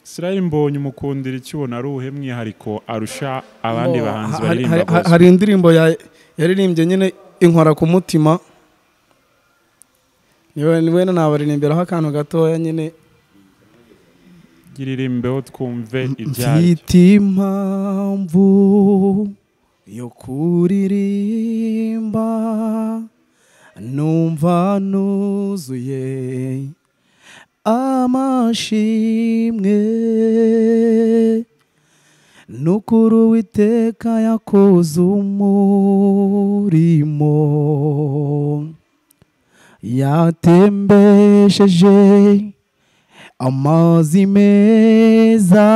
Israel Mbonyi umukundira ikibona ari uhe mwihariko arusha abandi bahanzi baririmba bose. Hari indirimbo yaririmbye nyine inkora ku mutima, niwe nabaririmbiraho akantu gatoya nyine. Giririmbeho twumve ibyari. Mfite impamvu yo kuririmba, numva nuzuye amashimwe, nukuri Uwiteka yakoze umurimo, yatembesheje amazi meza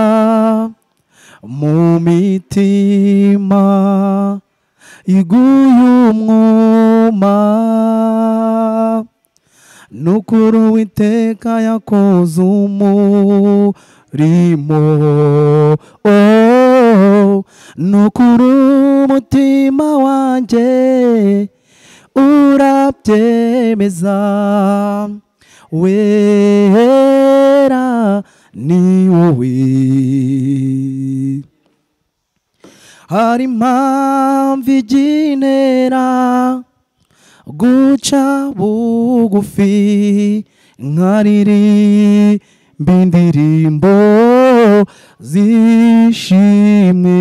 mu mitima iguye umwuma, nukuri Uwiteka yakoze umurimo, nukuri umutima wanjye urabyemeza, wera ni wowe. Hari impamvu iginera guca bugufi nkaririmba indirimbo zishimwe,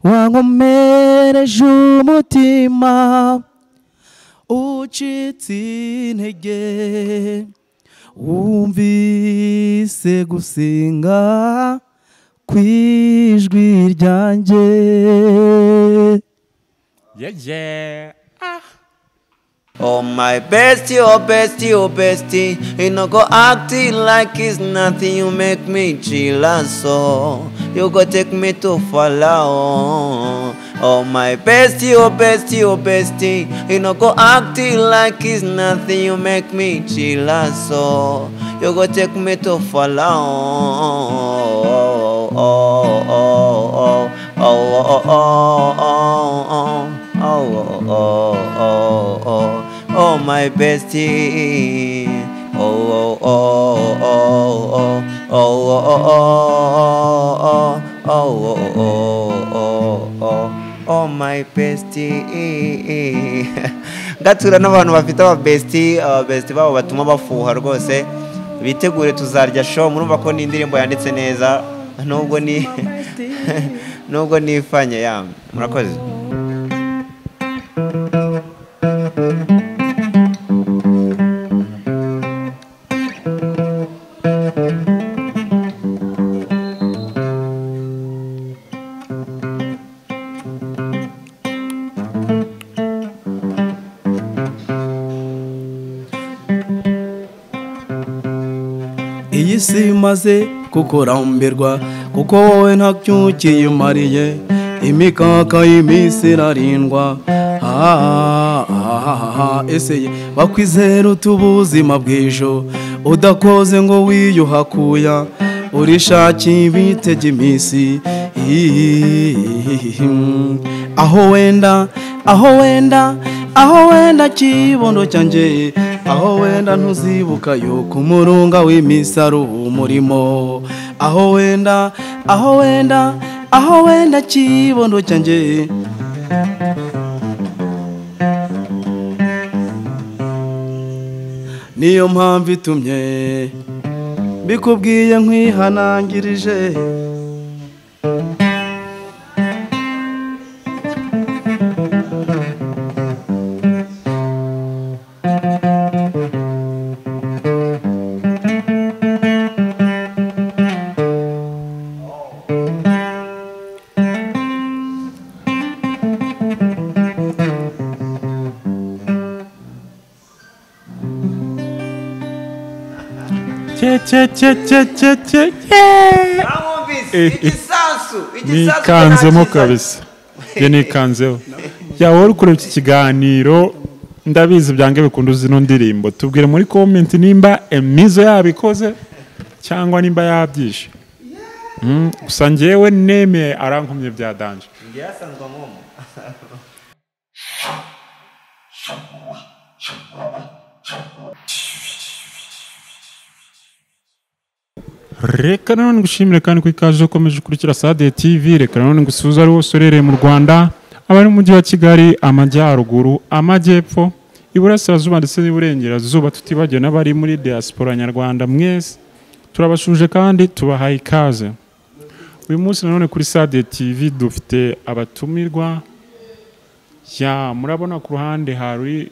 wankomereje umutima ucitse intege, wumvise gusenga kwijwi ryanjye. Oh my bestie, oh bestie, oh bestie, you no go acting like it's nothing. You make me chill and so you go take me to follow. Oh my bestie, oh bestie, oh bestie, you no go acting like it's nothing. You make me chill and so you go take me to follow. Oh my bestie, oh my bestie. Gatura n'abantu bafite aba bestie babo batuma bafuha rwose, bitegure tuzarya show. Murumva ko ni indirimbo yanditse neza nubwo nifanye ya. Murakoze. Iyi si maze kukurambirwa, kuko wowe ntabyukiye umariye, imikaka y'iminsi irarindwa. Ese bakwizera utubuzima bw'ejo, udakoze ngo wiyuhakuya, urishakiye ibitege iminsi. aho wenda kibondo cyanjye, aho wenda ntuzibuka yuko umurunga w'iminsi ari umurimo. Aho wenda kibondo cyanjye, niyo mpamvu itumye mbikubwiye nkwihanangirije. Nikanzemo kabisa. Nikanzeho. Yawe uri kureba iki kiganiro, ndabizi byange bikunda zino ndirimbo. Tubwire muri comment nimba emizo yabikoze cyangwa nimba yabyishe. Gusa njyewe neme arankomye bya danje. Yasanzwe ngomo. reka nanone ngushimire kandi ko ikaje ukomeje ukurikira Sade TV. Reka nanone ngusuhuza ari wose urereye mu Rwanda, abari mu mujyi wa Kigali, amajyaruguru, amajyepfo, iburasirazuba ndetse n'iburengerazuba, tutibagiwe n'abari muri diaspora nyarwanda. Mwese turabashuje kandi tubahaye ikaze. Uyu munsi nanone kuri Sade TV dufite abatumirwa. Murabona ku ruhande hari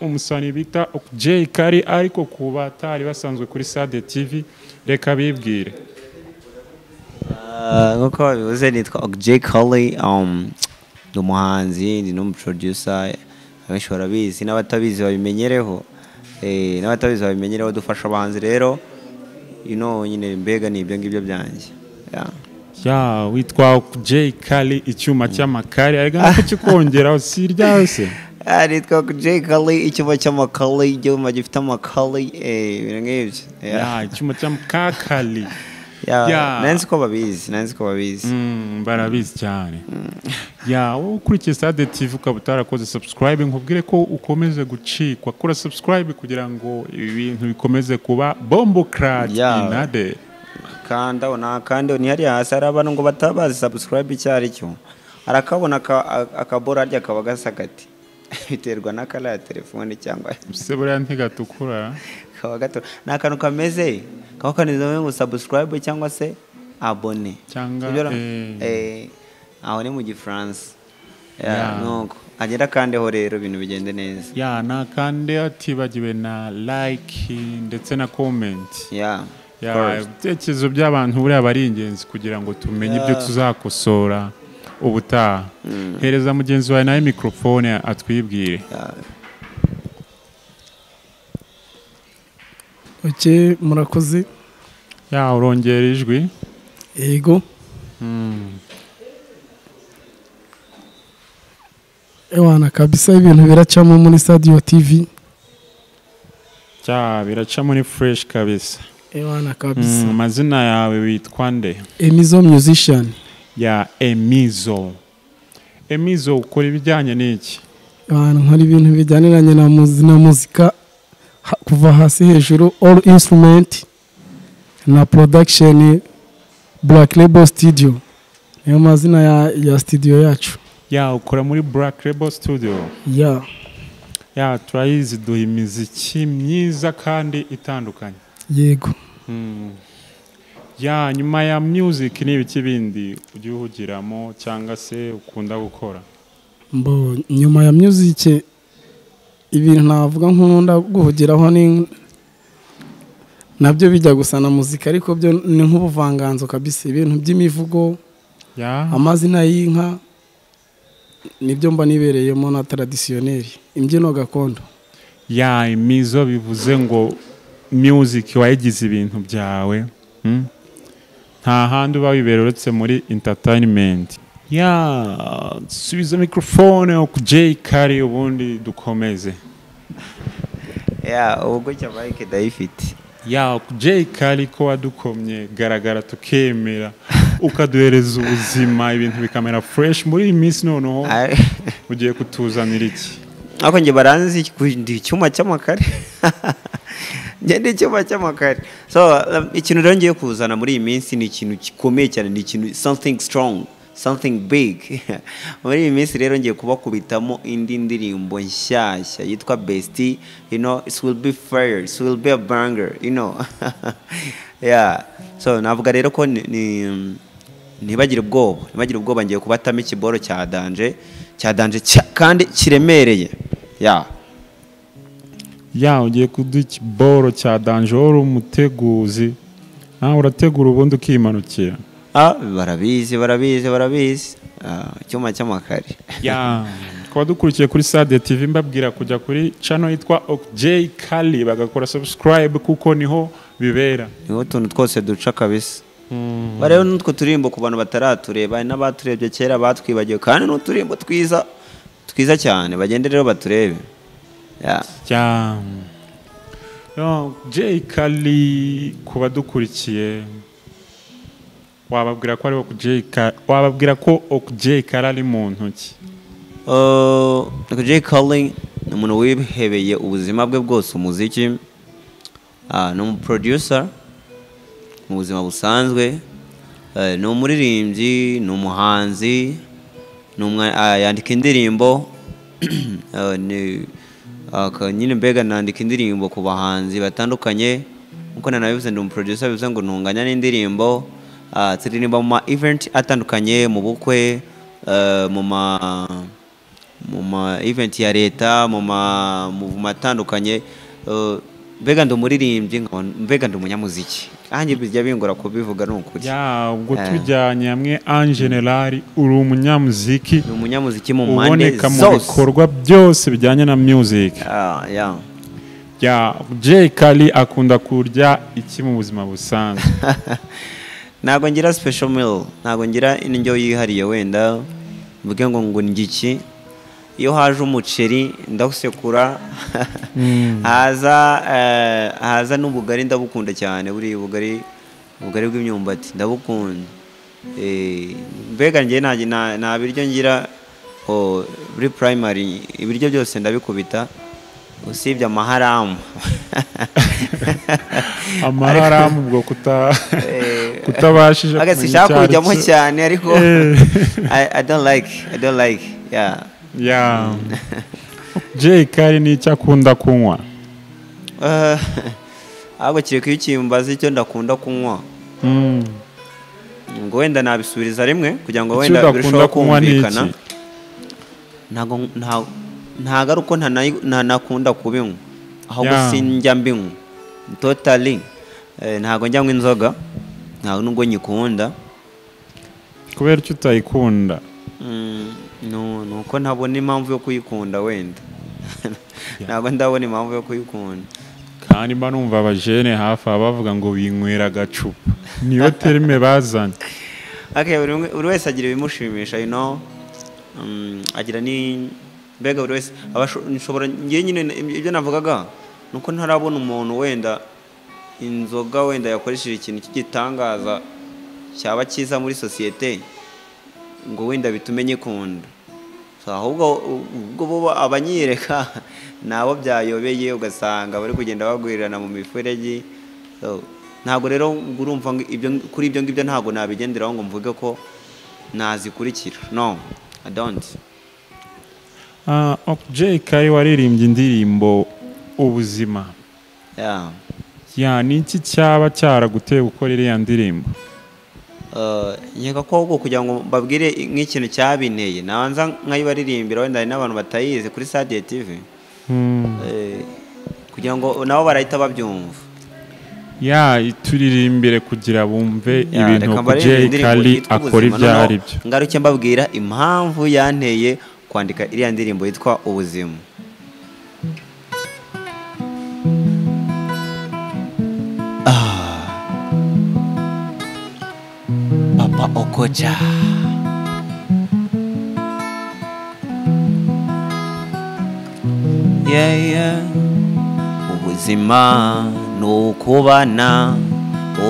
umusani bita Jay Kali, ariko ku batari basanzwe kuri Sade TV reka bibwire. Nkuko babivuze nitwa Jay Kali, ndi umuhanzi, ndi n'umuproducer, abenshi barabizi n'abatabizi babimenyereho, dufasha abahanzi rero nyine mbega ni ibyo ngibyo byanjye. Witwa Jay Kali, icyuma cy'amakari, ariko kikongeraho si ryose. Nitwa Jay Kali, icyuma cy'amakali, icyuma gifite amakali, ibintu nk'ibyo. Icyuma cy'amakakali. Nanzi ko babizi. Barabizi cyane. Wowe ukurikiye Sade TV ukaba utarakoze subscribe, nkubwire ko ukomeze gucikwa. Kora subscribe kugira ngo ibintu bikomeze kuba bombo crack inade. Kandi ni hariya hasi hari abantu ngo batabazi subscribe icyo ari cyo. Arakabona akabora harya kaba gasa gati. Biterwa n'akala ya telefone cyangwa se buriya ntigatukura. Kaba gato. Ni akantu kameze kaba kanizwe ngo subscribe cyangwa se abone. Cyangwa aho ni mu Gifaransa. Nuko agera kandi ho rero ibintu bigende neza. Nakandi atibagiwe na like ndetse na comment. Ibitekerezo by'abantu buriya bari ingenzi kugira ngo tumenye ibyo tuzakosora ubutaha. Hereza mugenzi wawe nawe mikrofone atwibwire. Murakoze. Urongera ijwi. Yego. Ewana kabisa ibintu biracamo muri Sade TV. Biraca muri fresh kabisa. Ewana kabisa. Mazina yawe witwa nde? Emizo musician. Emizo ukora ibijyanye n'iki? Nkora ibintu bijyaniranye na muzika kuva hasi hejuru, all instrument na production, Black Label Studio. Niyo mazina ya studio yacu. Ukora muri Black Label Studio. Turayizi duha imiziki myiza kandi itandukanye. Yego. Nyuma ya music ni ibiki bindi ujye uhugiramo cyangwa se ukunda gukora? Nyuma ya music ibintu navuga nkunda guhugiraho ni nabyo bijya gusa na muzika, ariko byo ni nk'ubuvanganzo kabisa, ibintu by'imivugo, amazina y'inka, nibyo mba nibereyemo na traditionnel, imbyino gakondo. Imizo bivuze ngo music wayigize ibintu byawe. Nta handi uba wibera uretse muri entertainment. Subiza mikrofone ku Jay Kali ubundi dukomeze. Ubwo cyabaye kedayifite. Ku Jay Kali ko wadukomye garagara tukemera ukaduhereza ubuzima, ibintu bikamera fresh muri iyi minsi. Noneho ugiye kutuzanira iki? Ako nge baranzi icyuma cy'amakari. Ngende icyuma cy'amakari. Ikintu rero ngiye kuzana muri iyi minsi ni ikintu gikomeye cyane, ni ikintu something strong, something big. Muri iyi minsi rero ngiye kubakubitamo indi ndirimbo nshyashya yitwa Bestie. It will be fire, it will be a banger, navuga rero ko ntibagire ubwoba, ngiye kubatamo ikiboro cya danje kandi kiremereye. Ugiye kuduha ikiboro cya danje, uri umuteguzi. Urategura ubundi ukimanukira. Barabizi. Icyuma cy'amakari. Kuba dukurikiye kuri Sade TV mbabwira kujya kuri channel yitwa Jay Kali bagakora subscribe, kuko niho bibera, niho tuntu twose duca kabisa. Barero n'utwo turimbo ku bantu bataratureba, n'abaturebye kera batwibagiwe, kandi n'uturimbo twiza cyane, bagende rero baturebe. Jay Kali kuba dukurikiye, wababwira ko Jay Kali ari mu ntoki? Jay Kali ni umuntu wihebeye ubuzima bwe bwose umuziki, ni umuproducer, mu buzima busanzwe. Ni umuririmbyi, ni umuhanzi, yandika indirimbo nyine mbega nandika indirimbo ku bahanzi batandukanye nkuko nanabivuze ndi umuproducer bivuze ngo ntunganya n'indirimbo turirimba mu ma event atandukanye mu bukwe mu ma event ya leta mu matandukanye mbega ndi umuririmbyi mbega ndi umunyamuziki anjye bijya bingora kubivuga n'ukuri ubwo tujyanye hamwe en general uri umunyamuziki ni umunyamuziki mu mpande uboneka mu bikorwa byose bijyanye na music Jay Kali akunda kurya iki mu buzima busanzwe ntago ngira special meal ntago ngira indyo yihariye wenda mvuge ngo ngiki iyo haje umuceri ndawusekura haza n'ubugari ndabukunda cyane buri ubugari bw'imyumbati ndabukunda mbega ngiye nta biryo ngira buri primary ibiryo byose ndabikubita usibye amaharamu ubwo kutabashije agashaka kujyamo cyane ariko I don't like Jay Kali ni icyo akunda kunywa ahubwo kiri kwikimbaza icyo ndakunda kunywa ngo wenda nabisubiriza rimwe kugira ngo wenda birusheho kumvikana ntago ari uko ntanakunda kubinywa ahubwo sinjya mbinywa totally ntago njya nywa inzoga ntago nubwo nyikunda kubera icyo utayikunda nuko ntabona impamvu yo kuyikunda wenda ntabwo ndabona impamvu yo kuyikunda kandi mba numva abajene hafi bavuga ngo binywera agacupa niyo terime bazanye buri wese agira ibimushimisha agira ni mbega buri wese nshobora ngiye nyine ibyo navugaga nuko ntarabona umuntu wenda inzoga wenda yakoresheje ikintu cy'igitangaza cyaba cyiza muri sosiyete ngo wenda bitume nyikunda ahubwo bo abanyireka nabo byayobeye ugasanga bari kugenda bagwirirana mu miferege ntabwo rero urumva kuri ibyo ngibyo ntabwo nabigenderaho ngo mvuge ko nazikurikira no I don't. Jay Kali waririmbye indirimbo ubuzima ni iki cyaba cyaraguteye gukora iriya ndirimbo nkeka ko ahubwo kugira ngo mbabwire nk'ikintu cyabinteye nabanza nkayibaririmbira wenda hari n'abantu batayizi kuri Sadia TV kugira ngo nabo barahita babyumva turirimbire kugira bumve ibintu Jay Kali akora ibyo ari byo ngaruke mbabwira impamvu yanteye kwandika iriya ndirimbo yitwa ubuzima Papa Okocha ubuzima ni ukubana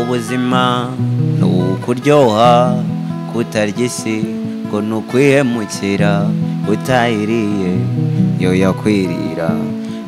ubuzima ni ukuryoha kutarya isi ngo ni ukwihemukira utayiriye yo yakwirira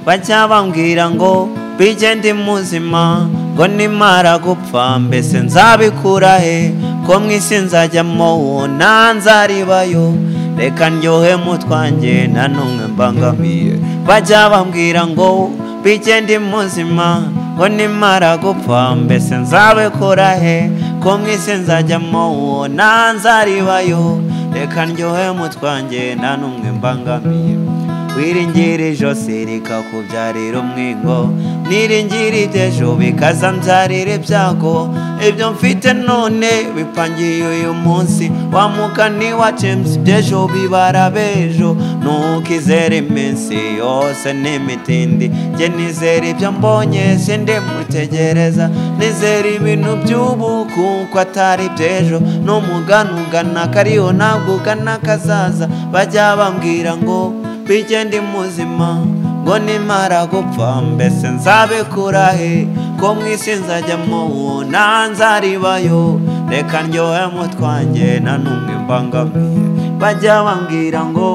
bajya bambwira ngo bigende muzima ngo nimara gupfa mbese nzabikura he ko mu isi nzajyamo nzaribayo reka ndyohe mu twanjye nta n'umwe mbangamiye bajya bambwira ngo bigende muzima ngo nimara gupfa mbese nzabikura he ko mu isi nzajyamo nzaribayo reka ndyohe mu twanjye nta n'umwe mbangamiye wiringira ijosi rikakubyarira umwingo niringira iby'ejo bikazambyarira ibyago ibyo mfite none bipangiye uyu munsi wa mugani wa James by'ejo bibara b'ejo ntukizere iminsi yose n'imitindi njye nizera ibyo mbonye sindimutegereza nizera ibintu by'ubu kuko atari iby'ejo n'umugani ugana kariho ntabwo ugana kazaza bajya bambwira ngo bigende muzima ngo nimara gupfa mbese nzabikura he ko mu isi nzajyamo nzaribayo reka ndyohe mu twanjye nta n'umwe mbangamiye bajya bambwira ngo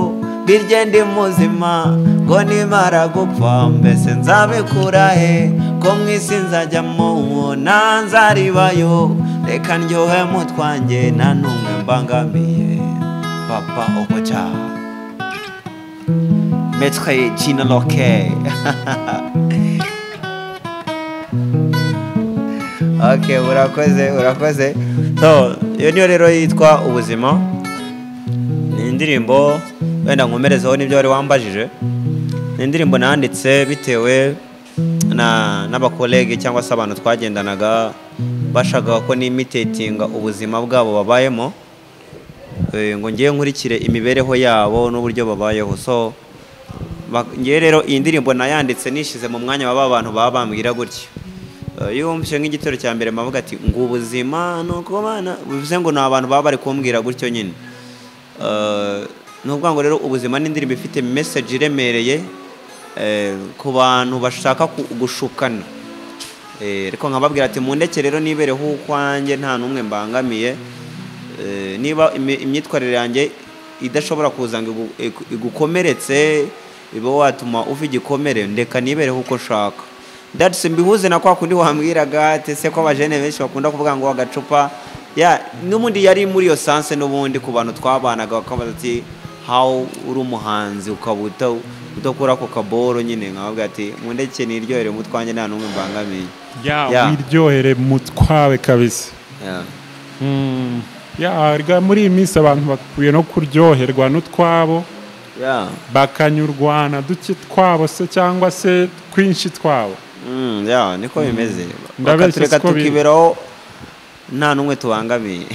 birye ndi muzima ngo nimara gupfa mbese nzabikura he ko mwisi nzajyamo nzaribayo reka ndyohe mu twanjye nta n'umwe mbangamiye Papa Okocha Maître Gina Loke Okay, urakoze so iyo niyo rero yitwa ubuzima ni indirimbo wenda nkomerezaho n'ibyo wari wambajije ni indirimbo nanditse bitewe n'abakolege cyangwa se abantu twagendanaga bashaka ko nimitatinga ubuzima bwabo babayemo ngo ngiye nkurikire imibereho yabo n'uburyo babayeho so ngiye rero iyi ndirimbo nayanditse nishize mu mwanya w'aba bantu baba bambwira gutyo iyo wumvise nk'igitero cya mbere mavuga ati ngo ubuzima nuko bana bivuze ngo ni abantu baba bari kumbwira gutyo nyine n'ubwo ngo rero ubuzima n'indirimbo ifite message iremereye ku bantu bashaka gushukana ariko nkababwira ati mundeke rero nibereho ukwanjye nta n'umwe mbangamiye niba imyitwarire yanjye idashobora kuza ngo igukomeretse iba watuma uva igikomere ndeka nibereho uko nshaka ndetse mbihuze na kwa kundi wambwiraga ati se ko abajene benshi bakunda kuvuga ngo agacupa n'ubundi yari muri iyo sanse n'ubundi ku bantu twabanaga bakabaza ati how uri umuhanzi ukabuta udakora ku kaboro nyine nkababwira ati mundeke niryohere mu twanjye nta n'umwe mbangamiye wiryohere mu twawe kabisa muri iyi minsi abantu bakwiye no kuryoherwa n'utwabo bakanyurwana duke twabo se cyangwa se twinshi twabo niko bimeze bakatureka tukiberaho nta n'umwe tubangamiye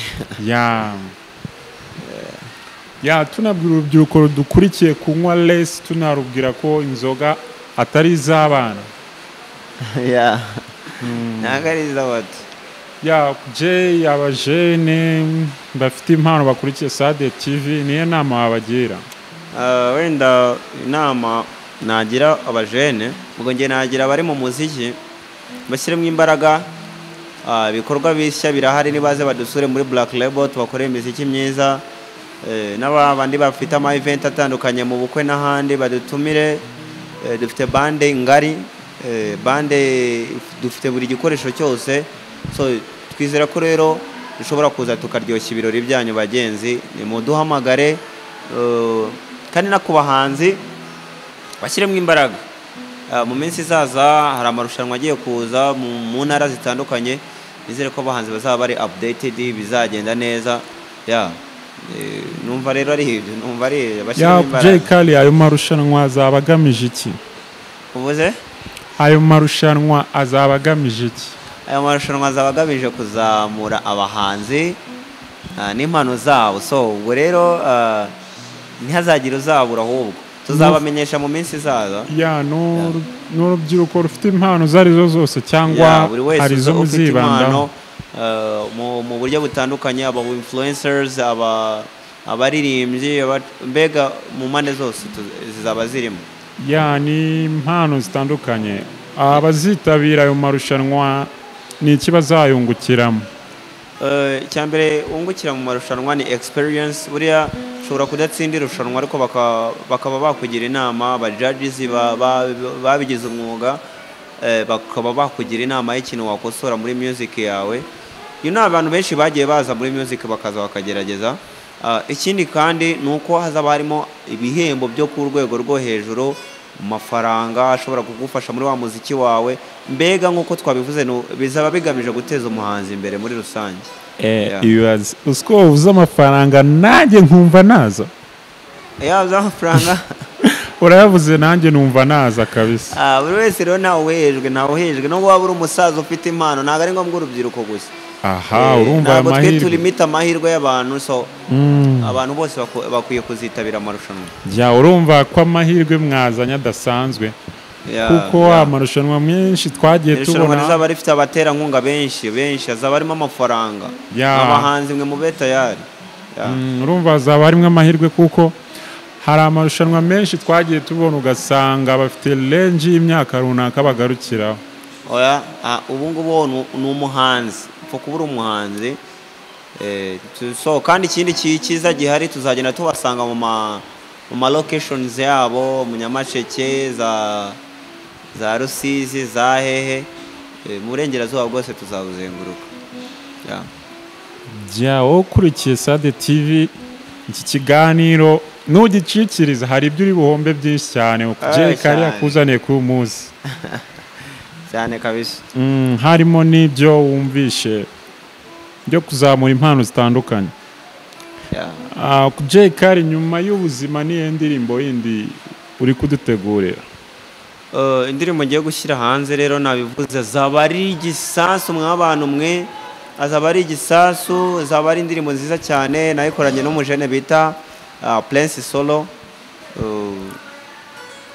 tunabwira urubyiruko rudukurikiye kunywa lesi tunarubwira ko inzoga atari iz'abana ntabwo ari iz'abato abajene bafite impano bakurikiye Sade TV niyo nama wabagira wenda inama nagira abajene ubwo nge nagira abari mu muziki bashyiremo imbaraga ibikorwa bishya birahari nibaze badusure muri Black Label tubakoreye imiziki myiza n'abandi bafite ama event atandukanye mu bukwe n'ahandi badutumire dufite bande ngari bande dufite buri gikoresho cyose so twizera ko rero dushobora kuza tukaryoshya ibirori byanyu bagenzi ni muduhamagare kandi nakubahanzi bashyiremo imbaraga mu minsi izaza hari amarushanwa agiye kuza mu ntara zitandukanye nizere ko abahanzi bazaba bari updated bizagenda neza numva rero ari ibyo numva ari bashyiramo imbaraga Kali ayo marushanwa azaba agamije iki uvuze ayo marushanwa azaba agamije iki ayo marushanwa azaba agamije kuzamura abahanzi n'impano zabo so ubwo rero ntihazagire uzabura ahubwo tuzabamenyesha mu minsi izaza n'urubyiruko rufite impano izo arizo zose cyangwa hari izo muzibandaho mu buryo butandukanye aba influencers abaririmbyi mbega mu mpande zose zizaba zirimo ni impano zitandukanye abazitabira ayo marushanwa ni iki bazayungukiramo icyambere wungukira mu marushanwa ni experience buriya ushobora kudatsindira irushanwa ariko bakaba bakugira inama aba judges babigize umwuga bakaba bakugira inama y'ikintu wakosora muri music yawe abantu benshi bagiye baza muri music bakaza bakagerageza ikindi kandi ni uko hazaba harimo ibihembo byo ku rwego rwo hejuru amafaranga ashobora kugufasha muri wa muziki wawe mbega nk'uko twabivuze bizaba bigamije guteza umuhanzi imbere muri rusange uziko uvuze amafaranga nanjye nkumva naza uzi amafaranga urayavuze nanjye numva naza kabisa buri wese rero ntawuhejwe nubwo waba uri umusaza ufite impano ntabwo ari ngombwa urubyiruko gusa urumva ntabwo twe tulimita amahirwe y'abantu so abantu bose bakwiye kuzitabira amarushanwa urumva ko amahirwe mwazanye adasanzwe kuko amarushanwa menshi twagiye tubona irushanwa rizaba rifite abaterankunga benshi hazaba harimo amafaranga abahanzi mwe mube tayari urumva hazaba harimo amahirwe kuko hari amarushanwa menshi twagiye tubona ugasanga bafite range y'imyaka runaka bagarukiraho ubu ngubu ni umuhanzi upfa kuba uri umuhanzi kandi ikindi cyiza gihari tuzagenda tubasanga mu locations yabo mu Nyamasheke za Rusizi za hehe mu burengerazuba bwose tuzabuzenguruka. Wowe ukurikiye Sade TV iki kiganiro ntugicikiriza, hari ibyo uri buhombe byinshi cyane Jay Kali yakuzaniye ku munsi cyane kabisa. Harimo n'ibyo wumvishe byo kuzamura impano zitandukanye. Jay Kali nyuma y'ubuzima niyo ndirimbo yindi uri kudutegurira? Indirimbo ngiye gushyira hanze rero nabivuze zaba ari igisasu mw'abantu mwe, azaba ari igisasu, zaba ari indirimbo nziza cyane nayikoranye n'umujene bita Prince Solo.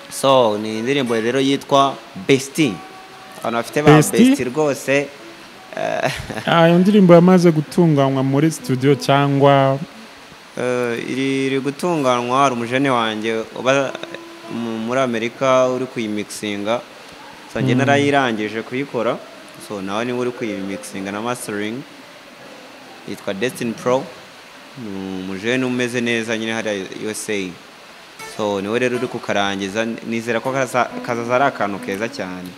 So ni indirimbo rero yitwa Bestie. Abantu bafite ba Bestie rwose. Iyo ndirimbo yamaze gutunganywa muri studio cyangwa iri gutunganywa? Hari umujene wanjye uba muri Amerika uri kuyimixinga, so njye narayirangije kuyikora, so nawe niwe uri kuyimixinga na mastering, yitwa Destiny Pro, umujene umeze neza nyine hari USA, so niwe rero uri kukarangiza. Nizera ko kazaza ari akantu keza cyane.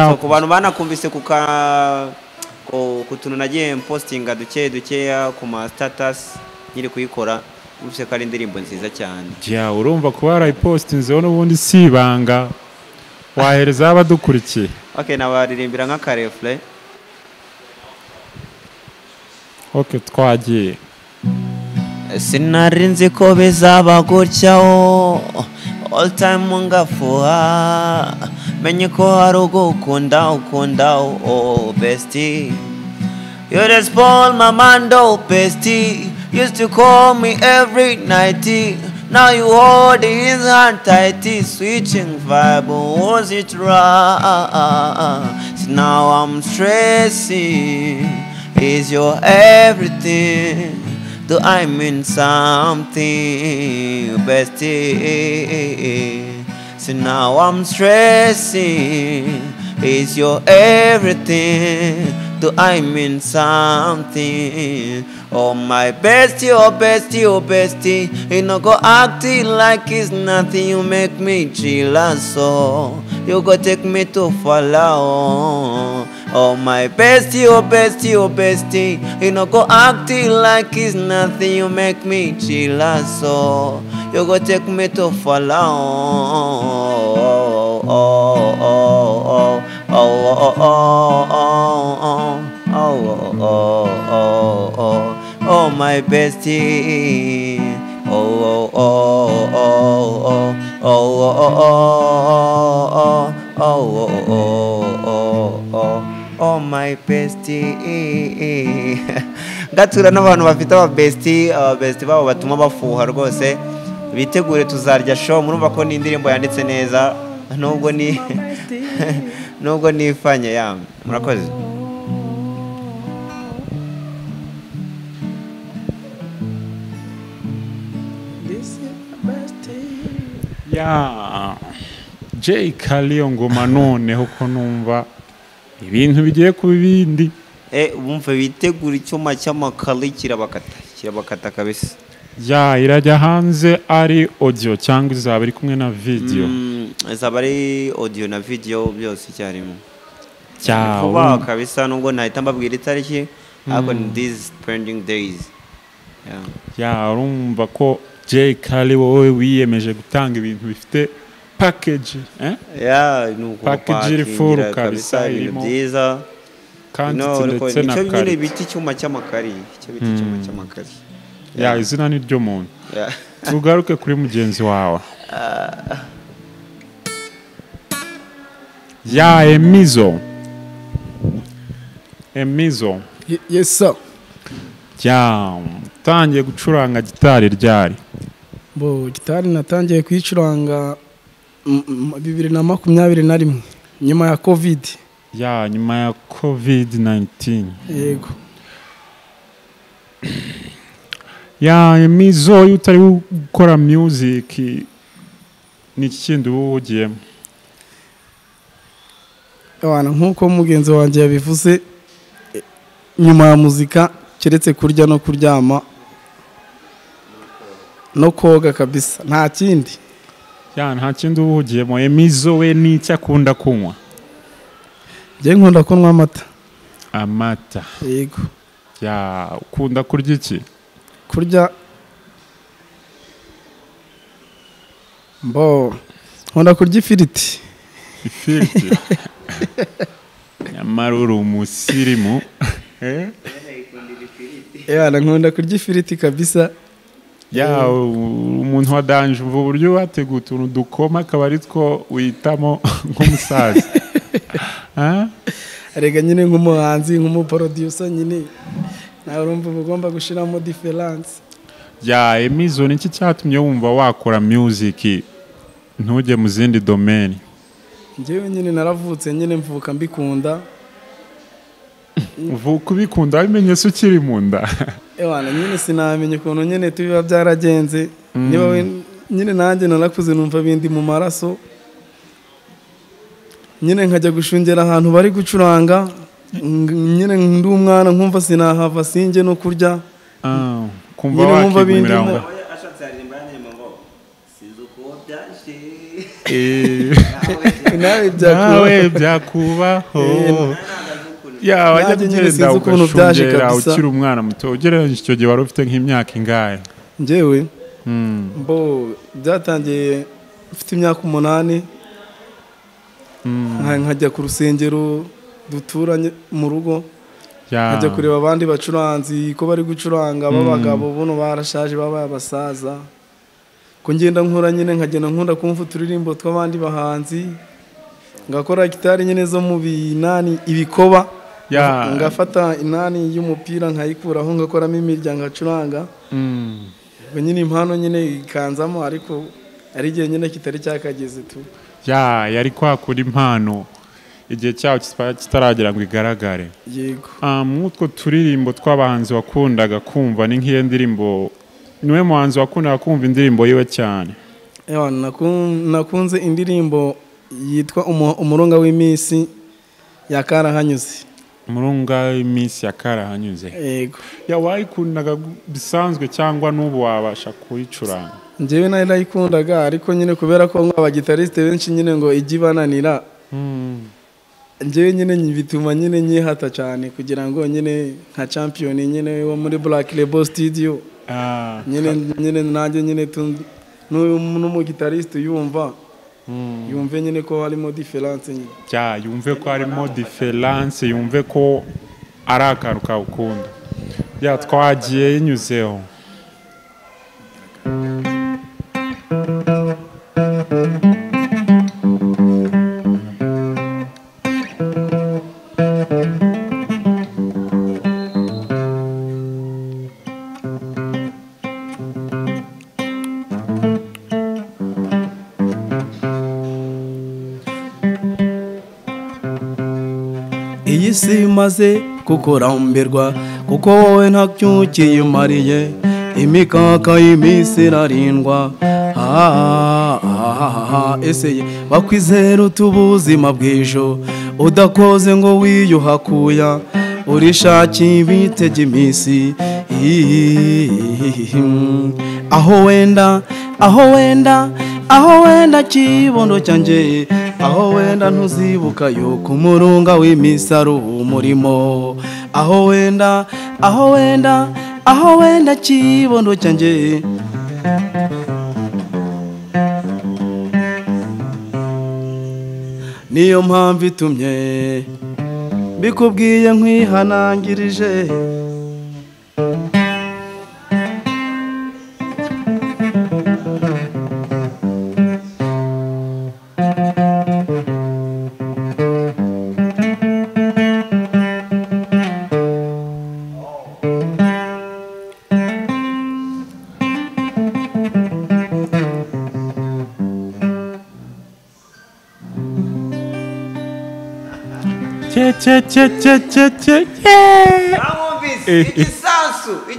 So ku bantu banakumvise ku tuntu nagiye postinga dukeya ku ma status nyiri kuyikora, ufite ko ari indirimbo nziza cyane. Urumva kuba warayipostinzeho n'ubundi si ibanga, wahereza abadukurikiye. Okay, nabaririmbira nka refrain. Okay, twagiye. Sinari nzi ko bizaba gutyaho, all time ngafuha, menye ko hari ugukunda bestie. You just spoil my mind, bestie. Used to call me every night. Now you hold his hand tight, switching vibe. Was it right? So now I'm stressing. Is your everything? Do I mean something, bestie? So now I'm stressing. Is your everything? Do I mean something? Oh my bestie, oh bestie, you know go acting like it's nothing. You make me chill and so you go take me to follow. Oh my bestie, oh bestie, you know go acting like it's nothing. You make me chill and so you go take me to follow. Oh my bestie, oh my bestie. Gatura n'abantu bafite aba bestie babo batuma bafuha rwose, bitegure tuzarya show. Murumva ko ni indirimbo yanditse neza nubwo nifanye ya. Murakoze. Jay Kali ngoma noneho ko numva ibintu bigiye ku bindi. Bumva bitegura icyuma cy'amakali kirabakata kabisa. Irajya hanze ari audio cyangwa izaba ari kumwe na video? Izaba ari audio na video byose icyarimwe. Vuba kabisa, nubwo nahita mbabwira itariki, ariko in these pending days. Urumva ko Jay Kali wowe wiyemeje gutanga ibintu bifite package, nuko package full kabisa, ibintu byiza kandi ndetse na kari. Icyo biti cyuma cy'amakari, izina ni ryo muntu. Tugaruke kuri mugenzi wawe. Emizo. Yes sir. Utangiye gucuranga gitari ryari? Gitari natangiye kuyicuranga 2021 nyuma ya COVID. Nyuma ya COVID-19. Yego. Emizo, utari gukora music ni ikindi wugiyemo? Nkuko mugenzi wanjye yabivuze, nyuma ya muzika keretse kurya no kuryama no koga kabisa nta kindi. Ya nta kindi uhugiyemo. Emizo we ni icyo akunda kunywa? Njye nkunda kunywa amata. Amata. Yego. Ya ukunda kurya iki? Kurya nkunda kurya ifiriti. Ifiriti. Nyamara uri umusirimu. Nkunda kurya ifiriti kabisa. Ya umuntu wa danje ubu buryo wateguye utuntu dukoma akaba ari two witamo nk'umusaza. Arega nyine nk'umuhanzi nk'umuproducer nyine nawe urumva ugomba gushiramo difference. Ya Emizo niki cyatumye wumva wakora music ntujye mu zindi domaine? Njyewe nyine naravutse nyine mvuka mbikunda. Uvuka ubikunda bimenye se ukiri mu nda? Nyine sinamenye ukuntu nyine tubiba byaragenze. Niba nyine nanjye narakuze numva bindi mu maraso. Nyine nkajya gushungera ahantu bari gucuranga. Nyine ndi umwana nkumva sinahava sinjye no kurya. Kumva wakigumira aho. Nawe byakubaho. Ya wajya kugenda ugashungera ukiri umwana muto. Ugereranyije icyo gihe wari ufite nk'imyaka ingahe? Njyewe byatangiye ufite imyaka 8. Nkajya ku rusengero duturanye mu rugo. Nkajya kureba abandi bacuranzi ko bari gucuranga b'abagabo buno barashaje babaye abasaza. Ko ngenda nkora nyine nkagenda nkunda kumva uturirimbo tw'abandi bahanzi. Ngakora gitari nyine zo mu binani ibikoba. Ngafata inani y'umupira nkayikuraho ngakoramo imiryango acuranga. Nyine impano nyine ikanzamo ariko ari igihe nyine kitari cyakageze tu. Yari kwakura impano igihe cyawo kitaragera ngo igaragare. Yego. Mwutwo turirimbo tw'abahanzi wakundaga kumva ni nk'iyo ndirimbo, niwe muhanzi wakundaga kumva indirimbo yiwe cyane? Nakunze indirimbo yitwa umurunga w'iminsi ya Karahanyuze. Umurunga w'iminsi ya Karahanyuze. Yego. Wayikundaga bisanzwe cyangwa n'ubu wabasha kuyicuranga? Njyewe nayikundaga ariko nyine kubera ko abagitariste benshi nyine ngo ijye bananira. Njyewe nyine bituma nyine nyihata cyane kugira ngo nyine nka champion nyine wo muri Black Label Studio. Nyine nanjye nyine n'umu gitariste yumve nyine ko harimo difference nyine. Yumve ko harimo difference, yumve ko ari akantu kawukunda. Twagiye yinyuzeho. Iyi si maze kukuramberwa kuko wowe ntacyukiye umariye. Imikaka y'iminsi irarindwa. Ese bakwizera utubuzima bw'ejo udakoze ngo wiyuhakuya urishakiye ibitege iminsi. Aho wenda kibondo cyanjye, aho wenda ntuzibuka yuko umurunga w'iminsi ari umurimo. Aho wenda kibondo cyanjye. Niyo mpamvu itumye bikubwiye nkwihanangirije.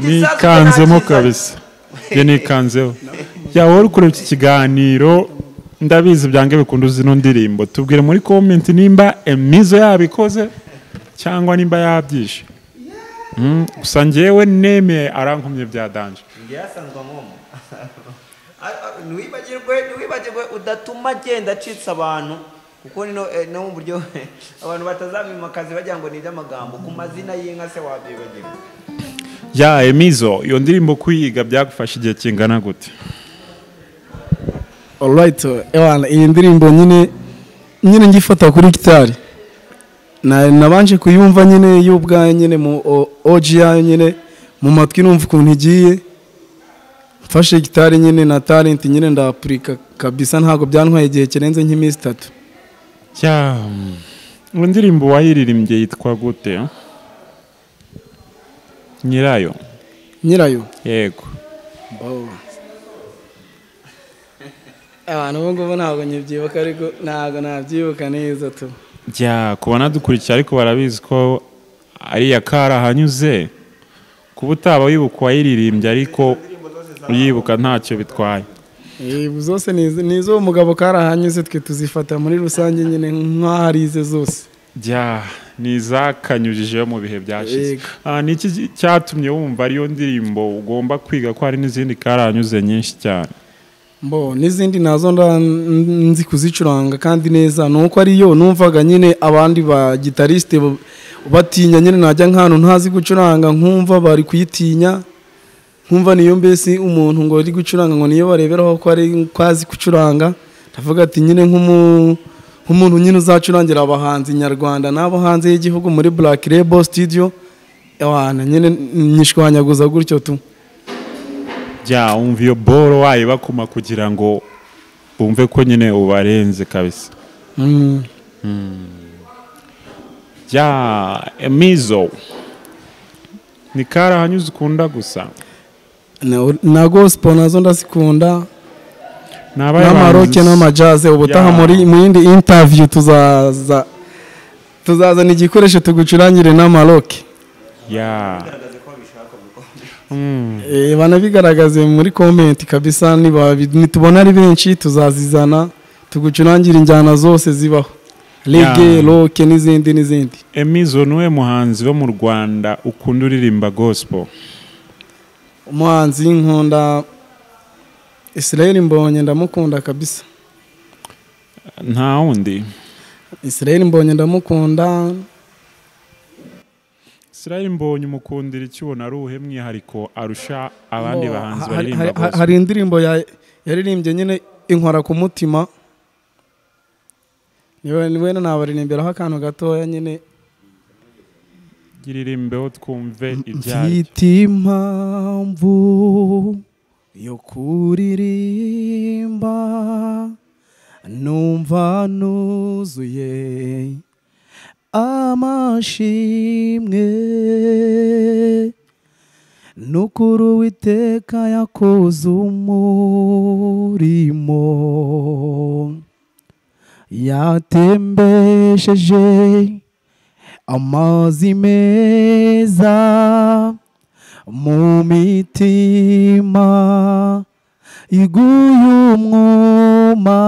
Nikanzemo kabisa. Nikanzeho. Wowe uri kureba iki kiganiro ndabizi byange bikunda zino ndirimbo. Tubwire muri comment nimba Emizo yabikoze cyangwa nimba yabyishe. Gusa njyewe nemeye arankomye bya danje. Ngiyasanzwe nkomo. Ntiwibagirwe udatuma agenda acitse abantu kuko no mu buryo abantu batazamima akazi bagira ngo ni iby'amagambo ku mazina y'inka se wabyibagirwa. Ya Emizo, iyo ndirimbo kuyiga byagufasha igihe kingana gute? Alright, iyi ndirimbo nyine ngifata kuri gitari. Nabanje kuyumva nyine y'ubwa nyine mu OGA nyine mu matwi numva ukuntu igiye. Mfashe gitari nyine na talent nyine ndapurika kabisa ntago byantwaye igihe kirenze nk'iminsi 3. Ya indirimbo wayiririmbye yitwa gute? Nyirayo. Yego. Abantu ngo ntabwo nyibyibuka ariko ntabwo nabyibuka neza tu. Ya kubona dukurikira ariko barabizi ko ari yakara hanyuze kuba utaba wibuka wayiririmbye ariko uyibuka ntacyo bitwaye. Zose nizo umugabo karahanyuze twe tuzifata muri rusange nyine nk'aharize zose. Ya nizakanyujije mu bihe byashize. Niki cyatumye wumva ariyo ndirimbo ugomba kwiga ko hari n'izindi karahanyuze nyinshi cyane? N'izindi nazo nzi kuzicuranga kandi neza nuko ariyo numvaga nyine abandi ba gitariste batinya nyine najya nk'ahantu ntazi gucuranga nkumva bari kuyitinya nkumva niyo mbese umuntu ngo ari gucuranga ngo niyo bareberaho ko ari kwazi gucuranga ndavuga ati nyine nk'umuntu nyine uzacurangira abahanzi nyarwanda nabo hanze y'igihugu muri Black Label Studio nyine nyishwanyaguza gutyo tu. Ya umva iyo boro wayibakuma kugira ngo bumve ko nyine ubarenze kabisa. Ya Emizo ni kara hanyuze ukunda gusa? Na gospel nazo ndazikunda n'amaroke n'amajaze. Ubutaha mu yindi interview tuzazana igikoresho tugucurangire n'amaroke. Ya banabigaragaze muri comment kabisa nitubona ari benshi tuzazizana tugucurangira injyana zose zibaho reggae rock n'izindi. Emizo niwe muhanzi wo mu Rwanda ukunda uririmba gospel? Umuhanzi nkunda Israel Mbonye ndamukunda kabisa. Nta wundi? Israel Mbonye ndamukunda. Israel Mbonye umukundira iki ubona ari uhe mwihariko arusha abandi bahanzi baririmba gospel? Hari indirimbo yaririmbye nyine inkora ku mutima niwe nabaririmbiraho akantu gatoya nyine giririmbeho twumve ibyayo. Mfite impamvu yo kuririmba numva nuzuye amashimwe nukuri Uwiteka yakoze umurimo yatembesheje amazi meza mu mitima iguye umwuma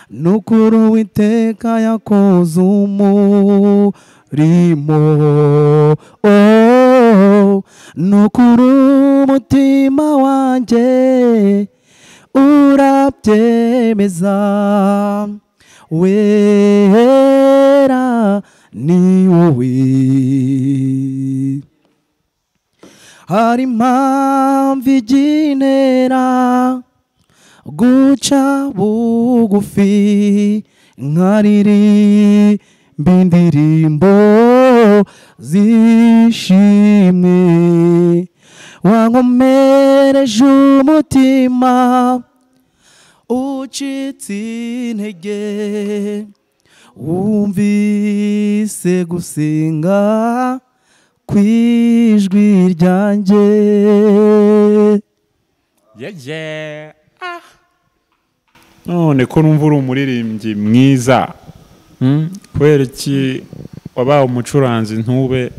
nukuri Uwiteka yakoze umurimo nukuri umutima wanjye urabyemeza wera ni wowe. Hari impamvu iginera guca bugufi nkaririmba indirimbo zishimwe wankomereje umutima ucitse intege wumvise gusenga kwijwi ryanjye. None ko numva uri umuririmbyi mwiza kubera iki wabaye umucuranzi ntube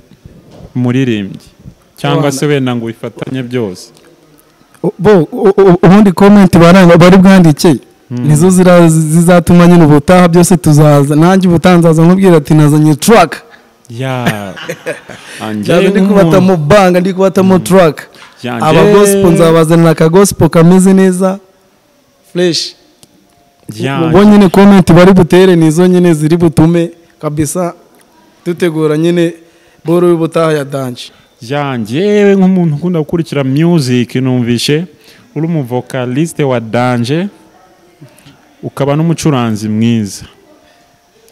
umuririmbyi cyangwa se wenda ngo bifatanye byose? Ubundi comment bari bwandike nizo zizatuma nyine ubutaha byose tuzaza nanjye ubutanzaza nkubwira ati nazanye track ya anje ndi kubata mu banga ndi kubata mu track aba gospel nzabazana aka gospel kameze neza fresh ubonye ne comment bari butere nizo nyine ziri butume kabisa dutegura nyine boro y'ubutaha ya Danje yanjyewe nk'umuntu ukunda gukurikira music numvishe uri mu vocaliste wa Danje ukaba n'umucuranzi mwiza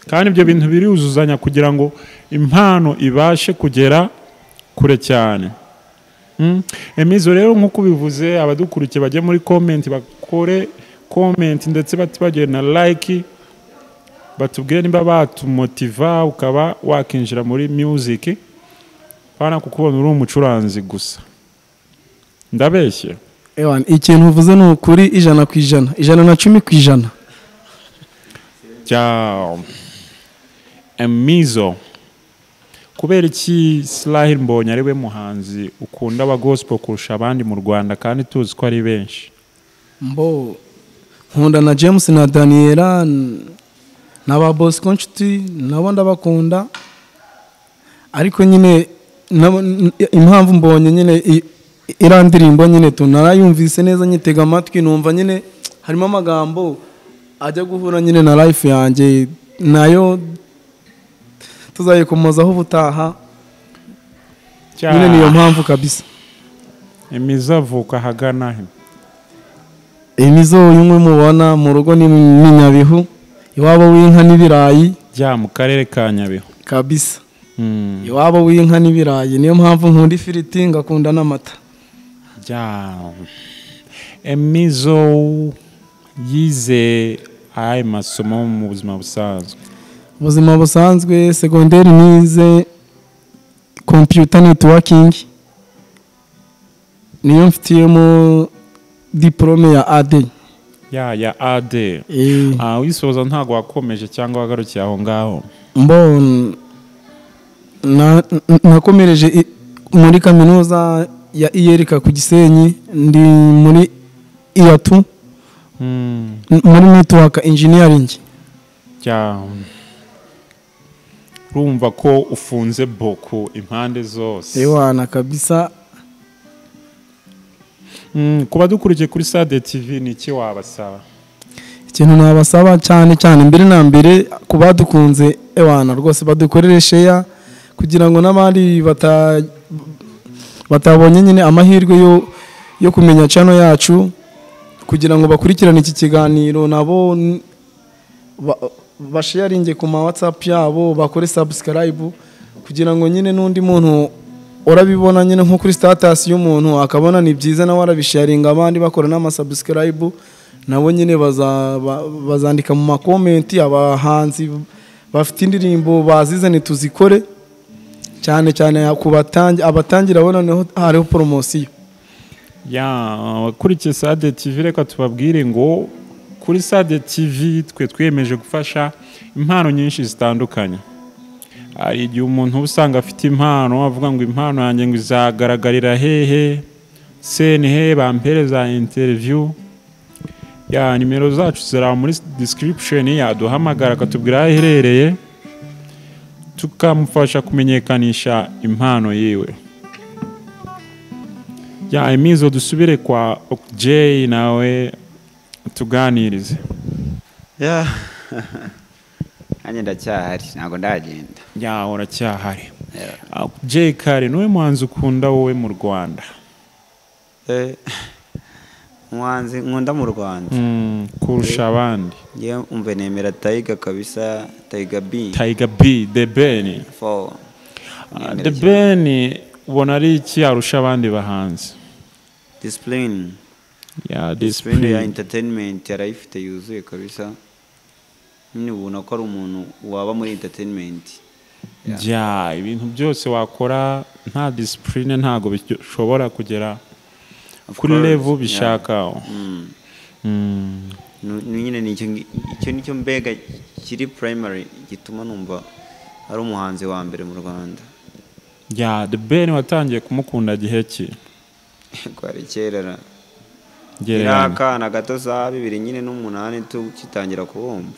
kandi ibyo bintu biruzuzanya kugira ngo impano ibashe kugera kure cyane. Emizo rero nk'uko bivuze abadukurikiye bajye muri comment bakore comment ndetse batibagire na like batubwire nimba batumotiva ukaba wakinjira muri music pana kukubona uri umucuranzi gusa. Ndabeshye ewan ikintu uvuze no kuri 100%, 110%. Ja Emizo kubera iki Slahir Mbonyi ari we muhanzi ukunda aba gospel kurusha abandi mu Rwanda kandi tuzi ko ari benshi? Mbo nkunda na James na Daniela n'aba boss Conchiti nabo ndabakunda ariko nyine impamvu mbonye nyine irandirimbo nyine tunarayumvise neza nyitega amatwi numva nyine harimo amagambo ajya guhura nyine na life yanjye nayo tuzayikomozaho ubutaha nyine niyo mpamvu kabisa. Emizo avuka hagana he? Emizo yumwe mubona mu rugo ni Nyabihu iwabo w'inka n'ibirayi ja mu karere ka Nyabihu kabisa. Iwabo w'inka n'ibirayi niyo mpamvu nkunda ifiriti ngakunda n'amata. Ja Emizo yize ay masomo mu buzima busanzwe? Ubuzima busanzwe secondaire nize computer networking niyo mfitiyemo diplome ya AD. Ya AD. Wisoza ntago wakomeje cyangwa wagarukiye aho ngaho? Mbon nakomereje muri kaminuza ya Iyerika ku Gisenyi ndi muri IATU muri network engineering. Ja urumva ko ufunze boko impande zose. Ewana kabisa. Kuba dukurikiye kuri Sade TV ni iki wabasaba? Ikintu nabasaba cyane mbere na mbere kuba dukunze ewana rwose badukorere share kugira ngo n'abandi batabonye nyine amahirwe yo kumenya channel yacu kugira ngo bakurikirane iki kiganiro nabo basharinge ku ma WhatsApp yabo bakore subscribe kugira ngo nyine n'undi muntu urabibona nyine nko kuri status y'umuntu akabona ni byiza na warabisharinga abandi bakora n'ama subscribe nabo nyine bazandika mu ma comment abahanzi bafite indirimbo bazizane tuzikore cyane abatangira bona neho hariho promotion. Wakurikiye Sade TV reka tubabwire ngo kuri Sade TV twe twiyemeje gufasha impano nyinshi zitandukanye. Hari igihe umuntu usanga afite impano avuga ngo impano yanjye ngo izagaragarira hehe CNH bampereza interview. Nimero zacu zira muri description yaduhamagara akatubwira aho iherereye tukamufasha kumenyekanisha impano yiwe. Emizo dusubire kwa Jay nawe tuganirize. Anye ndacyahari ntago ndagenda. Uracyahari. Jay Kare niwe muhanzi ukunda wowe mu Rwanda? Muhanzi nkunda mu Rwanda kurusha abandi? umve nemera Taiga kabisa. Taiga B The Ben. The Ben ubona ari iki arusha abandi bahanzi? Discipline. Discipline ya entertainment yarayifite yuzuye kabisa. Nyine ubona ko ari umuntu waba muri entertainment. Ibintu byose wakora nta discipline ntago bishobora kugera kuri level bishaka. Nyine nicyo mbega kiri primary gituma numva ari umuhanzi wa mbere mu Rwanda. The Ben watangiye kumukunda gihe ki? Kwari kerera. Akana gato za 2008 tukitangira kubumva.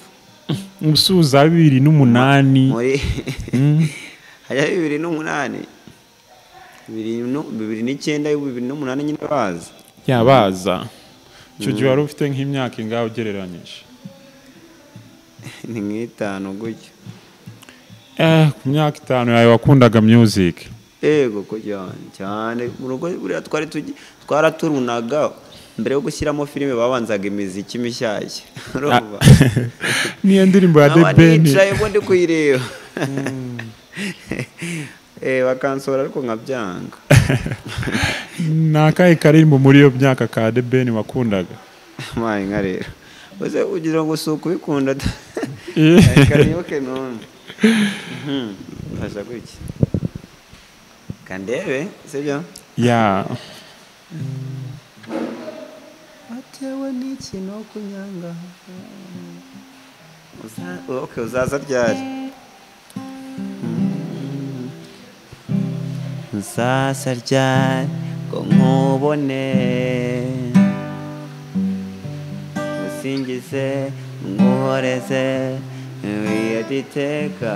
Umusuza 2008 muri haya 2008 2009 2008 nyine baza yabaza cyo gihe wari ufite nk'imyaka ingaho ugereranyije ni nk'itanu gutyo ku myaka 5 yawe wakundaga music ego ko cyane mu rugo buriya twaraturunaga mbere yo gushyiramo filime babanzaga imiziki mishyashya niyo ndirimbo ya The Ben nicaye ngo ndi kuyireba bakansora ariko nkabyanga nakaye karimbo muri yo myaka ka The Ben wakundaga mayi nka rero uze ugira ngo suku bikunda kaniyoke none fasha kuki kandebe sibyo ya atewe n'iki no kunyanga uzaza ryari nzasa ryari ngo nkubone usingize nkuhoreze wiyagiteka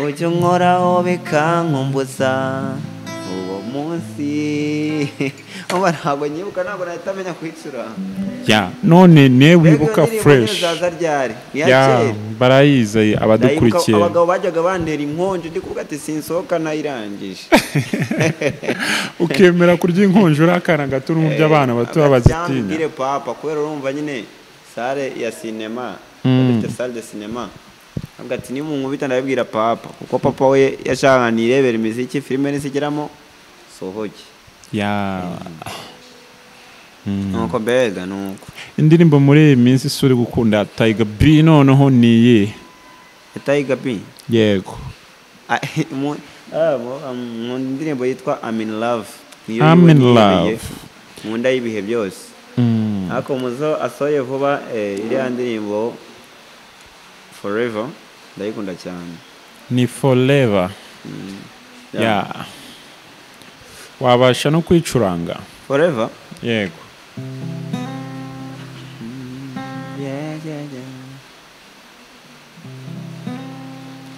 ujya unkoraho bikankumbuza uwo munsi ntabwo nyibuka ntabwo nahita amenya kwicura none ne wibuka fresh barayize abadukurikiye abagabo bajyaga bantera inkonje ndi kuvuga ati sinsohoka nayirangije ukemera kurya inkonje urakana gato n'ubyo abana bato babazitinya papa kubera urumva nyine sale ya sinema dufite sale de sinema avuga ati ni mu nkubita ndabibwira papa kuko papa we yashaka nirebera imiziki filime nisigeramo sohoke nuko mbega nuko indirimbo muri iyi minsi isuri gukunda Tiger B noneho niye Tiger B yego mu indirimbo yitwa I'm in Love I'm in Love nkunda y'ibihe byose ariko muzo asoye vuba iriya ndirimbo Forever ndayikunda cyane ni Forever wabasha no kwicuranga Forever yego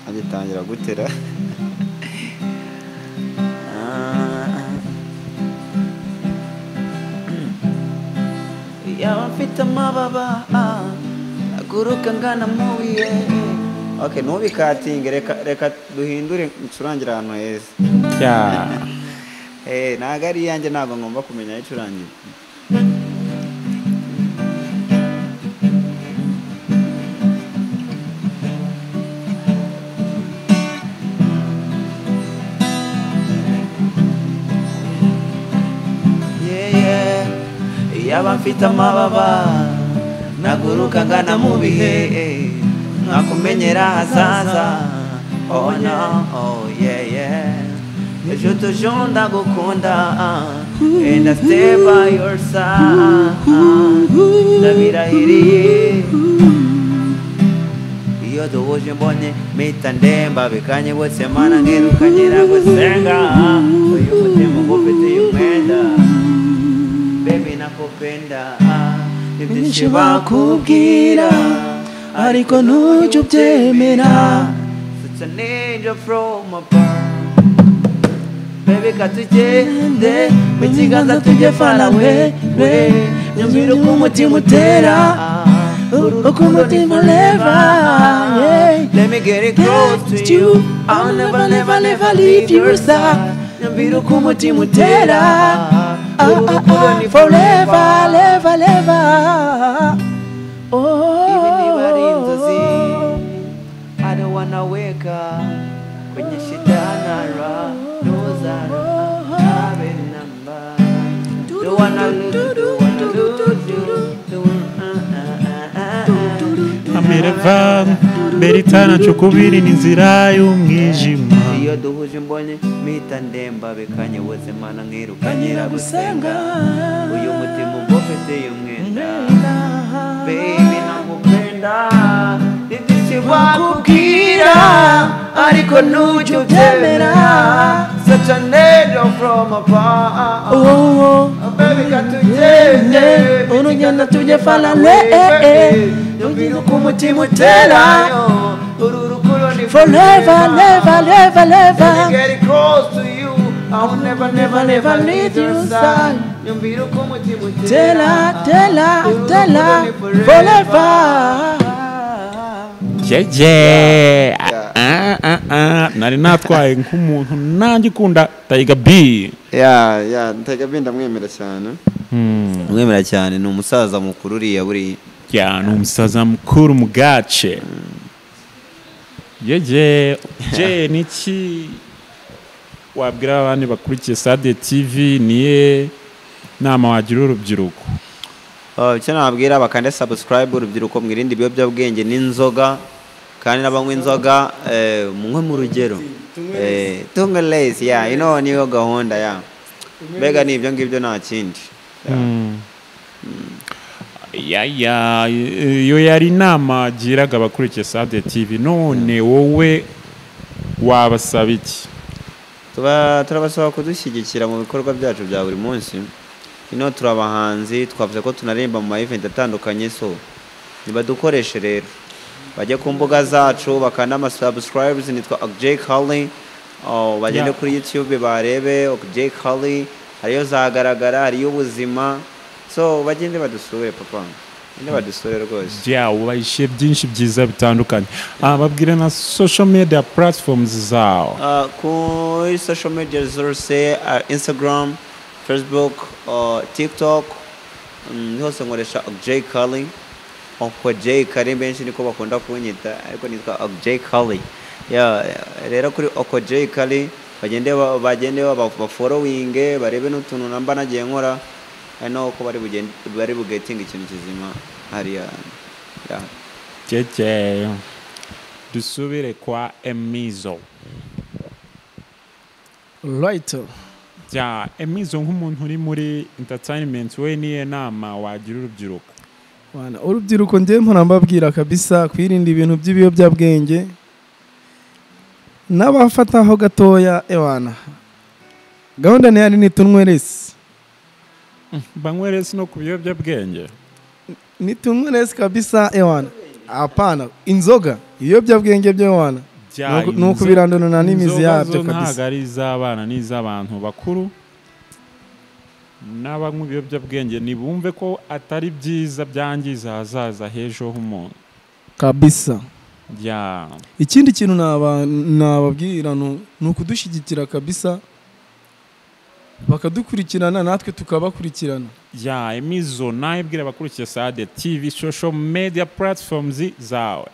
agitangira gutera yaba mfite amababa aguruka ngana mu bihe okay ntubikatinge reka duhindure ncurangira ahantu heza ntago ari iyanjye ntabwo ngomba kumenya aho icurangira yaba mfite amababa naguruka ngana mu bihe nkakumenyera hazaza oh no oh yeah ejo toujours ndagukunda and I stay by your side ndabirahiriye iyo duhuje mbonye mpita ndemba bikanye bose mana nkerukanyira gusenga uyu mutima ngufitiye umwenda baby nakupenda ibyinshi bakubwira ariko ntujya ubyemera such an angel from above baby katugende mu kiganza tujye far away nyumvira uko umutima utera uko umutima ureba let me get it close to you I'll never leave your side nyumvira uko umutima utera forever even if I I don't wanna wake up kwenye shida na raha amireva beritana chokubiri n'inzira y'umwijima iyo duhuje mbonye mpita ndemba bekanye wose mana nkirukanyira gusenga uyu mutima ugofeteye umwenda baby nakupenda ibyinshi bakubwira ariko ntujya ubyemera such an angel from afar baby katugende urugendo tujye far away nyumvira uko umutima utera uru rukundo ni Forever, never, never, never. Let me get close to you. I will never, never, never leave your side. Tell her, forever. jeje nari natwaye nk'umuntu nanjye ukunda Tiger B. ya Tiger B ndamwemera cyane. Mwemera cyane, ni umusaza mukuru uriya buri. Ya ni umusaza mukuru mu gace. Jeje niki wabwira abandi bakurikiye Sade TV, niye nama wagira urubyiruko? Icyo nababwira bakande subscribe urubyiruko mwirinde ibiyobyabwenge n'inzoga, kandi n'abanywa inzoga munywe mu rugero tunga less niyo gahunda mbega ni ibyo ngibyo nta kindi. Iyo yari inama agiraga abakurikiye Sade TV. None wowe wabasaba iki? Turabasaba kudushyigikira mu bikorwa byacu bya buri munsi. Turabahanzi, twavuze ko tunaremba mu event atandukanye, so nibadukoreshe rero bajye ku mbuga zacu bakanda subscribes. Nitwa J Kali, bagende kuri YouTube barebe J Kali, hariyo zagaragara, hariyo ubuzima, so bagende badusure papa, badusure rwose. Ubahishe byinshi byiza bitandukanye. Babwire na social media platforms zao. Ku social media zose Instagram, Facebook, TikTok, hose nkoresha J Kali. J Kali benshi niko bakunda kunyita, ariko nitwa J Kali. Rero kuri J Kali bagende bafollowing, barebe n'utuntu namba nagiye nkora, ko bari bugetinga ikintu kizima hariya. Jeje dusubire kwa Emizo. Right. Emizo nk'umuntu uri muri entertainment, we niye nama wagira urubyiruko? Urubyiruko njye mpora mbabwira kabisa kwirinda ibintu by'ibiyobyabwenge, n'abafataho gatoya gahunda ntiyari nitunweresi banyweresi no ku biyobyabwenge, nitunweresi kabisa apana inzoga, ibiyobyabwenge byo nuko birandana n'imizi yabyo kabisa. Ntabwo ari iz'abana n'iz'abantu bakuru. N'abanywa ibiyobyabwenge nibumve ko atari byiza, byangiza hazaza hejo h'umuntu kabisa. Ikindi kintu nababwira ni ukudushyigikira kabisa, bakadukurikirana natwe tukabakurikirana. Emizo nayibwira abakurikiye Sade TV social media platforms zawe.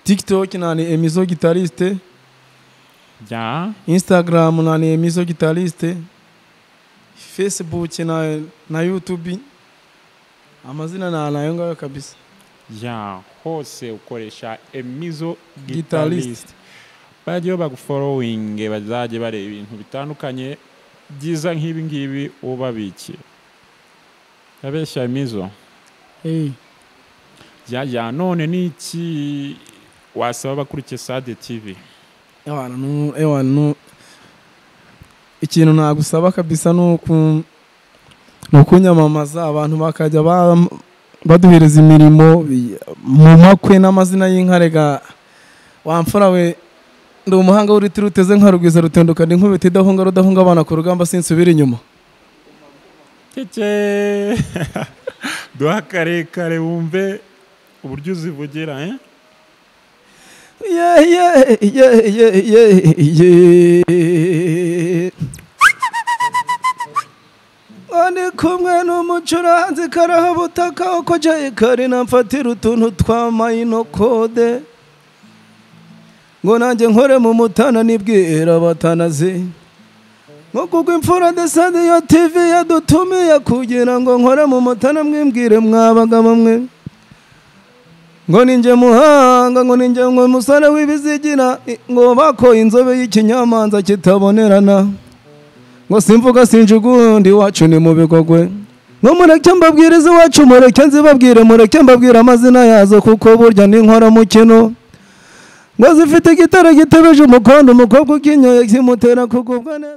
TikTok nani Emizo Guitariste. Instagram nani Emizo Guitariste. Facebook na YouTube. Amazina nayo ngayo kabisa. Hose ukoresha Emizo Guitariste. Bajye bagufollowing, bazaje bareba ibintu bitandukanye byiza nk'ibi ngibi ubabikiye. Abeshya Emizo. None niki wasaba bakurikiye Sade TV? Ikintu nagusaba kabisa nukunyamamaza, abantu bakajya baduhereza imirimo mu makwe n'amazina y'inkarega. Wamfura we ndi umuhanga uri turuteze nka rugwiza rutendukana inkubita idahunga rudahunga abana ku rugamba sinsubira inyuma. Duha karekare wumve uburyo uzivugira. Ndi kumwe n'umucuranzi karahabutaka uko J Kali namfatira utuntu twa mayino kode, ngo nanjye nkore mu mutana nibwira batanazi, ngo kugwa imfura de Sade ya TV yadutumiye kugira ngo nkore mu mutana mwimbwire mwabagabo mwe, ngo ninjye muhanga, ngo ninjye musore w'ibizigira, ngo bako inzobe y'ikinyamanza kitabonerana, ngo simvuga sinjugundi wacu ni mu bigogwe, ngo mureke mbabwiriza iwacu, mureke nzibabwire, mureke mbabwire amazina yazo kuko burya ni nkora mukino, ngo zifite igitara gitebeje umukondo, umukobwa ukinyoye kimutera kugubwa neza.